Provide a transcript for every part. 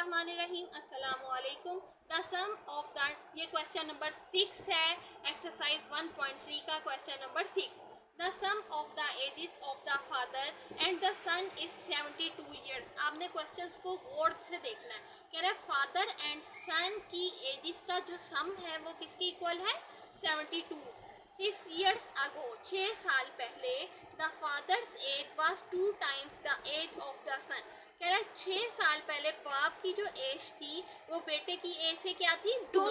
बिस्मिल्लाहिर्रहमानिर्रहीम। अस्सलामुअलैकुम। The sum of the, ये क्वेश्चन नंबर 6 है, एक्सरसाइज 1.3 का question number 6। The sum of the ages of the father and the son is 72 years. आपने questions को गौर से देखना है। कह रहा है फादर एंड सन की एजेस का जो सम है वो किसके इक्वल है? 72। 6 years ago, 6 साल पहले, the father's age was 2 times the age of the son. कह रहा है 6 साल पहले बाप की जो एज थी वो बेटे की एज से क्या थी? 2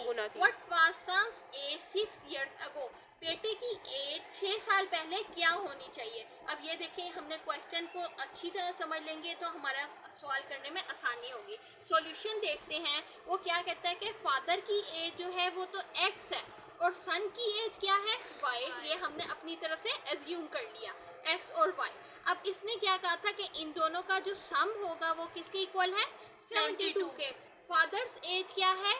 गुना थी। What was son's age 6 years ago? बेटे की एज 6 साल पहले क्या होनी चाहिए? अब ये देखिए, हमने क्वेश्चन को अच्छी तरह समझ लेंगे तो हमारा सवाल करने में आसानी होगी। सॉल्यूशन देखते हैं। वो क्या कहता है कि फादर की एज जो है वो तो x है और सन की एज क्या है? y। ये हमने अपनी तरफ से एज्यूम कर लिया, x और y। अब इसने क्या कहा था कि इन दोनों का जो सम होगा वो किसके इक्वल है? 72 के। फादर्स एज क्या है?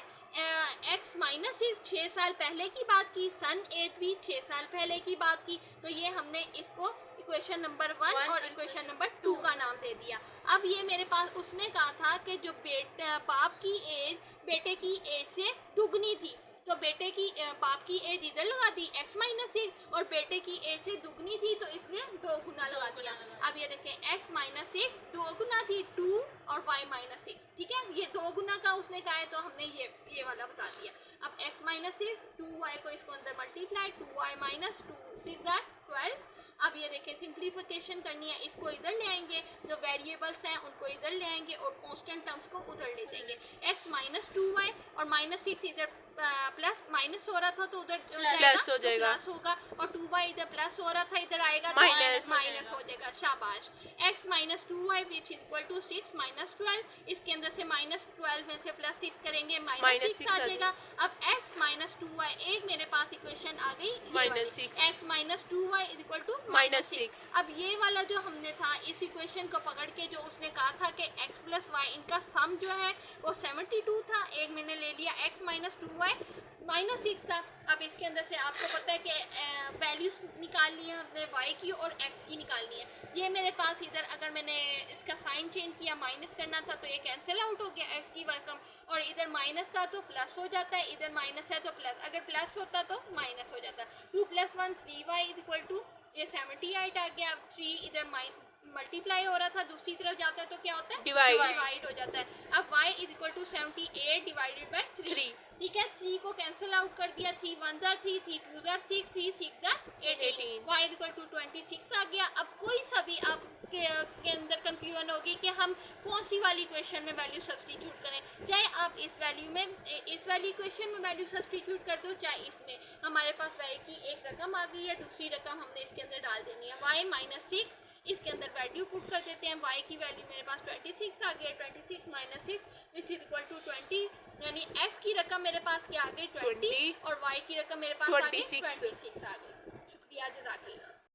x माइनस 6 साल पहले की बात की, सन एज भी 6 साल पहले की बात की, तो ये हमने इसको इक्वेशन नंबर 1 और इक्वेशन नंबर 2 का नाम दे दिया। अब ये मेरे पास उसने कहा था कि जो बाप की एज बेटे की एज से दुगनी थी, तो बेटे की बाप की एज इधर लगा दी x माइनस 6 और बेटे की एज से दुगनी थी तो इसने 2 गुना लगा दिया। अब ये देखें, x माइनस 6 2 गुना थी 2 और y माइनस 6, ठीक है। ये 2 गुना का उसने कहा है तो हमने ये वाला बता दिया। अब x माइनस 6 2y को इसको अंदर मल्टीप्लाई, 2y माइनस 2 6 12। अब ये देखें, सिंप्लीफिकेशन करनी है, इसको इधर ले आएंगे, जो वेरिएबल्स हैं उनको इधर ले आएंगे और कांस्टेंट टर्म्स को उधर ले देंगे। x माइनस 2y और माइनस 6 इधर प्लस माइनस हो रहा था तो उधर प्लस हो जाएगा, प्लस होगा, और 2y इधर प्लस हो रहा था इधर आएगा माइनस हो जाएगा। शाबाश। x minus 2y which is equal to 6 minus 12, इसके अंदर से माइनस 12 में से प्लस 6 करेंगे, माइनस 6 आ जाएगा। अब x माइनस 2y, एक मेरे पास इक्वेशन आ गई minus 6, x minus 2y is equal to minus 6। अब ये वाला जो हमने था, इस इक्वेशन को पकड़ के जो उसने कहा था कि x प्लस y इनका सम जो है वो 72 था, एक मैंने ले लिया x माइनस 2y माइनस 6 था। अब इसके अंदर से आपको पता है कि वैल्यूज निकालनी है हमने, y की और x की निकालनी है। ये मेरे पास इधर अगर मैंने इसका साइन चेंज किया, माइनस करना था तो ये कैंसिल आउट हो गया, x की वर्कम, और इधर माइनस था तो प्लस हो जाता है, इधर माइनस है तो प्लस, अगर प्लस होता तो माइनस हो जाता। 2 + 1 3y इज इक्वल टू, ये 78 आ गया। 3 इधर मल्टीप्लाई हो रहा था, दूसरी तरफ जाता है तो क्या होता है? डिवाइड हो जाता है। अब y is equal to 78 divided by 3, ठीक है। 3 को कैंसिल आउट कर दिया, 3 1 जार 3, 3 2 जार 6, 3 6 जार 18, y इज इक्वल टू 26 आ गया। अब कोई सा भी आपके अंदर कंफ्यूजन होगी कि हम कौन सी वाली इक्वेशन में वैल्यू सब्स्टिट्यूट करें, चाहे आप इस वाली इक्वेशन में वैल्यू सब्स्टिट्यूट कर दो, चाहे इसमें। हमारे पास y की एक रकम आ गई है, दूसरी रकम हमने इसके अंदर डाल देनी है, y माइनस 6, इसके अंदर वैल्यू पुट कर देते हैं। y की वैल्यू मेरे पास 26 आ गया, 26 minus 6 which is equal to 20, यानी x की रकम मेरे पास क्या आ गई? 20 और y की रकम मेरे पास आ गई 26 आ गई। शुक्रिया, जज़ाकल्लाह।